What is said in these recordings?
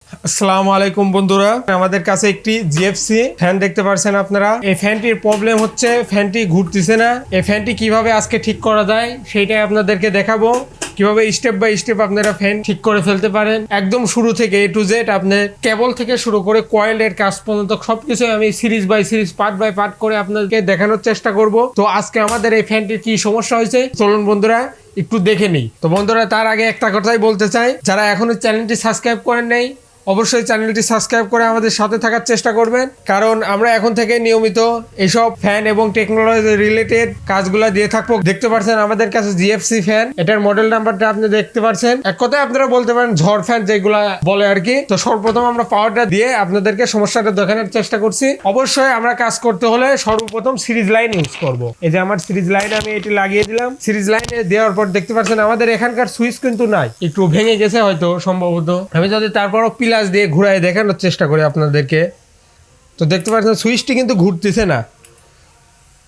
আসসালামু আলাইকুম বন্ধুরা, আমাদের কাছে একটি জিএফসি ফ্যান দেখতে পাচ্ছেন আপনারা। এই ফ্যানটির প্রবলেম হচ্ছে ফ্যানটি ঘুরতেছে না। এই ফ্যানটি কিভাবে আজকে ঠিক করা যায় সেটাই আপনাদেরকে দেখাবো, কিভাবে স্টেপ বাই স্টেপ আপনারা ফ্যান ঠিক করে ফেলতে পারেন। একদম শুরু থেকে এ টু জেড, আপনার কেবল থেকে শুরু করে কয়েলের কাজ পর্যন্ত সবকিছু আমি series by series, part by part করে আপনাদেরকে দেখানোর চেষ্টা করব। তো আজকে আমাদের এই ফ্যানটির কি সমস্যা হয়েছে চলুন বন্ধুরা একটু দেখে নিই। তো বন্ধুরা, তার আগে একটা কথাই বলতে চাই, যারা এখনো চ্যানেলটি সাবস্ক্রাইব করেন নাই অবশ্যই চ্যানেলটি সাবস্ক্রাইব করে আমাদের সাথে থাকার চেষ্টা করবেন, কারণ আমরা এখন থেকে নিয়মিত এইসব ফ্যান এবং টেকনোলজি রিলেটেড কাজগুলো দিয়ে থাকবো। দেখতে পাচ্ছেন আমাদের কাছে জিএফসি ফ্যান, এটার মডেল নাম্বারটা আপনি দেখতে পাচ্ছেন। এক কথায় আপনারা বলতে পারেন ঝড় ফ্যান যেগুলা বলে আর কি। তো সর্বপ্রথম আমরা পাওয়ারটা দিয়ে আপনাদেরকে সমস্যাটা দেখানোর চেষ্টা করছি। অবশ্যই আমরা কাজ করতে হলে সর্বপ্রথম সিরিজ লাইন ইউজ করব। এই যে আমার সিরিজ লাইন আমি এটি লাগিয়ে দিলাম। সিরিজ লাইনে দেওয়ার পর দেখতে পাচ্ছেন আমাদের এখানকার সুইচ কিন্তু নাই, একটু ভেঙে গেছে হয়তো সম্ভবত। আমি যদি তারপরও পিলাস দিয়ে ঘুরাই দেখানোর চেষ্টা করি আপনাদেরকে, তো দেখতে পাচ্ছেন সুইচটি কিন্তু ঘুরতেছে না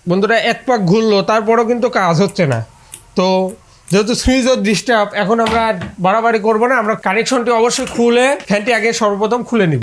বন্ধুরা। এক পাক ঘুরলো তারপরও কিন্তু কাজ হচ্ছে না। তো যেহেতু সুইচও ডিস্টার্ব, এখন আমরা আর বাড়াবাড়ি করবো না, আমরা কানেকশনটি অবশ্যই খুলে ফ্যানটি আগে সর্বপ্রথম খুলে নিব।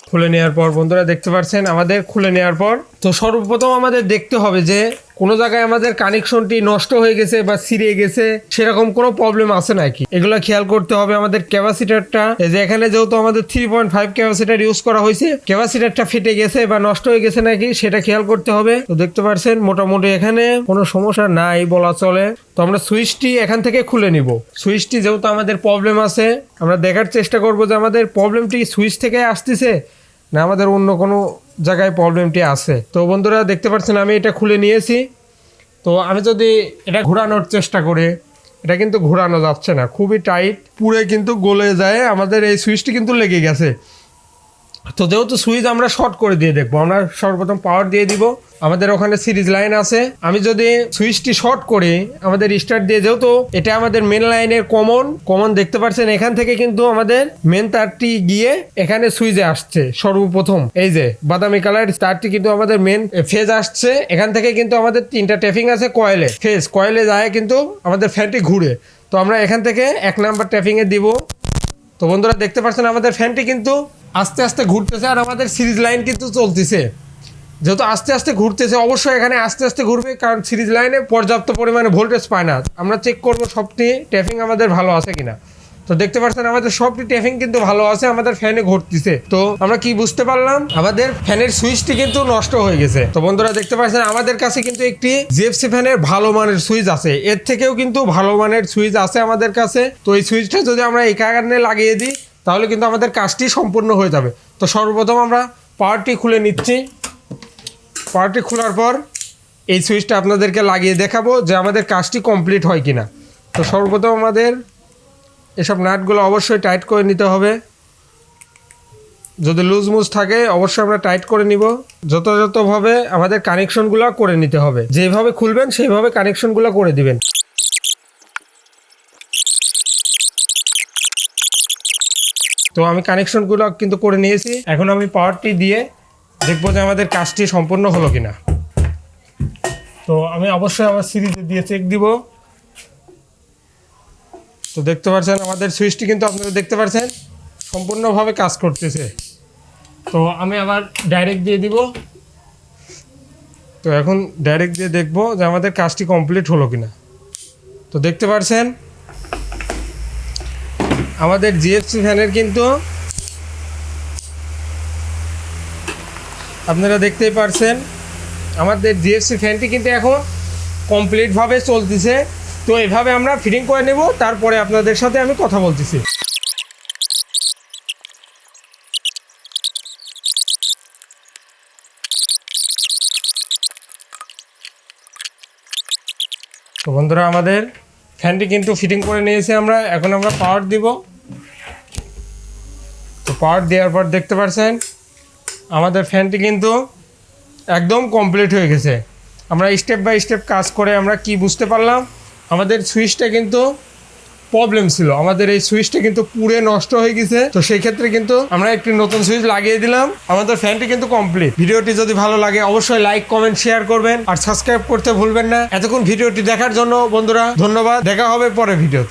খুলে নেওয়ার পর বন্ধুরা দেখতে পাচ্ছেন আমাদের খুলে নেওয়ার পর তো সর্বপ্রথম আমাদের দেখতে হবে যে কোনো জায়গায় আমাদের কানেকশনটি নষ্ট হয়ে গেছে বা ছিঁড়ে গেছে সেরকম কোনো প্রবলেম আছে নাকি, এগুলো খেয়াল করতে হবে। আমাদের ক্যাপাসিটারটা, এই যে এখানে যেহেতু আমাদের 3.5 ক্যাপাসিটার ইউজ করা হয়েছে, ক্যাপাসিটারটা ফেটে গেছে বা নষ্ট হয়ে গেছে নাকি সেটা খেয়াল করতে হবে। তো দেখতে পাচ্ছেন মোটামুটি এখানে কোনো সমস্যা নাই বলা চলে। তো আমরা সুইচটি এখান থেকে খুলে নিব। সুইচটি যেহেতু আমাদের প্রবলেম আছে, আমরা দেখার চেষ্টা করব যে আমাদের প্রবলেমটি সুইচ থেকে আসতেছে না আমাদের অন্য কোনো জায়গায় প্রবলেমটি আছে। তো বন্ধুরা দেখতে পাচ্ছেন আমি এটা খুলে নিয়েছি। তো আমি যদি এটা ঘোরানোর চেষ্টা করি, এটা কিন্তু ঘোরানো যাচ্ছে না, খুবই টাইট, পুরে কিন্তু গলে যায়। আমাদের এই সুইচটি কিন্তু লেগে গেছে। তো যেহেতু সুইচ আমরা শর্ট করে দিয়ে দেখবো, আমরা সর্বপ্রথম পাওয়ার দিয়ে দিব। আমাদের ওখানে সিরিজ লাইন আছে, আমি যদি সুইচটি শর্ট করি আমাদের স্টার্ট দিয়ে, যেহেতু এটা আমাদের মেন লাইনের কমন দেখতে পাচ্ছেন, এখান থেকে কিন্তু আমাদের মেন তারটি গিয়ে এখানে সুইচে আসছে সর্বপ্রথম। এই যে বাদামি কালার তারটি কিন্তু আমাদের মেন ফেজ আসছে, এখান থেকে কিন্তু আমাদের 3টা ট্যাপিং আছে কয়েলে, ফেজ কয়েলে যায় কিন্তু আমাদের ফ্যানটি ঘুরে। তো আমরা এখান থেকে 1 নাম্বার ট্যাপিংয়ে দিব। তো বন্ধুরা দেখতে পাচ্ছেন আমাদের ফ্যানটি কিন্তু আস্তে আস্তে ঘুরতেছে, আর আমাদের সিরিজ লাইন কিন্তু চলতেছে। যেহেতু আস্তে আস্তে ঘুরতেছে, অবশ্যই এখানে আস্তে আস্তে ঘুরবে, কারণ সিরিজ লাইনে পর্যাপ্ত পরিমাণে ভোল্টেজ পায় না। আমরা চেক করবো সবটি ট্যাপিং আমাদের ভালো আছে কিনা। তো দেখতে পাচ্ছেন আমাদের সবটি ট্যাপিং কিন্তু ভালো আছে, আমাদের ফ্যানে ঘুরতেছে। তো আমরা কি বুঝতে পারলাম, আমাদের ফ্যানের সুইচটি কিন্তু নষ্ট হয়ে গেছে। তো বন্ধুরা দেখতে পাচ্ছেন আমাদের কাছে কিন্তু একটি জিএফসি ফ্যানের ভালো মানের সুইচ আছে, এর থেকেও কিন্তু ভালো মানের সুইচ আছে আমাদের কাছে। তো এই সুইচটা যদি আমরা এই কারণে লাগিয়ে দিই তাহলে কিন্তু আমাদের কাজটি সম্পূর্ণ হয়ে যাবে। তো সর্বপ্রথম আমরা পাওয়ারটি খুলে নিচ্ছি। পাওয়ারটি খোলার পর এই সুইচটা আপনাদেরকে লাগিয়ে দেখাবো যে আমাদের কাজটি কমপ্লিট হয় কিনা। তো সর্বপ্রথম আমাদের এসব নাটগুলো অবশ্যই টাইট করে নিতে হবে, যদি লুজ মুজ থাকে অবশ্যই আমরা টাইট করে নিব। যথাযথভাবে আমাদের কানেকশনগুলো করে নিতে হবে, যেভাবে খুলবেন সেইভাবে কানেকশনগুলো করে দিবেন। তো আমি কানেকশনগুলো কিন্তু করে নিয়েছি, এখন আমি পাওয়ারটি দিয়ে দেখবো যে আমাদের কাজটি সম্পূর্ণ হলো কিনা। তো আমি অবশ্যই আমার সিরিজে দিয়ে চেক দিব। তো দেখতে পাচ্ছেন আমাদের সুইচটি কিন্তু আপনারা দেখতে পাচ্ছেন সম্পূর্ণভাবে কাজ করতেছে। তো আমি আবার ডাইরেক্ট দিয়ে দিব। তো এখন ডাইরেক্ট দিয়ে দেখবো যে আমাদের কাজটি কমপ্লিট হলো কিনা। তো দেখতে পাচ্ছেন আমাদের জিএফসি ফ্যানের কিন্তু আপনারা দেখতেই পারছেন আমাদের জিএফসি ফ্যানটি কিন্তু এখন কমপ্লিটভাবে চলতেছে। তো এভাবে আমরা ফিটিং করে নেব, তারপরে আপনাদের সাথে আমি কথা বলতেছি। তো বন্ধুরা আমাদের ফ্যানটি কিন্তু ফিটিং করে নিয়েছি আমরা, এখন আমরা পাওয়ার দিব। তো পাওয়ার দেওয়ার পর দেখতে পাচ্ছেন আমাদের ফ্যানটি কিন্তু একদম কমপ্লিট হয়ে গেছে। আমরা স্টেপ বাই স্টেপ কাজ করে আমরা কি বুঝতে পারলাম, আমাদের সুইচটা কিন্তু প্রবলেম ছিল, আমাদের এই সুইচটা কিন্তু পুরে নষ্ট হয়ে গেছে। তো সেই ক্ষেত্রে কিন্তু আমরা একটি নতুন সুইচ লাগিয়ে দিলাম, আমাদের ফ্যানটি কিন্তু কমপ্লিট। ভিডিওটি যদি ভালো লাগে অবশ্যই লাইক কমেন্ট শেয়ার করবেন, আর সাবস্ক্রাইব করতে ভুলবেন না। এতক্ষণ ভিডিওটি দেখার জন্য বন্ধুরা ধন্যবাদ, দেখা হবে পরের ভিডিওতে।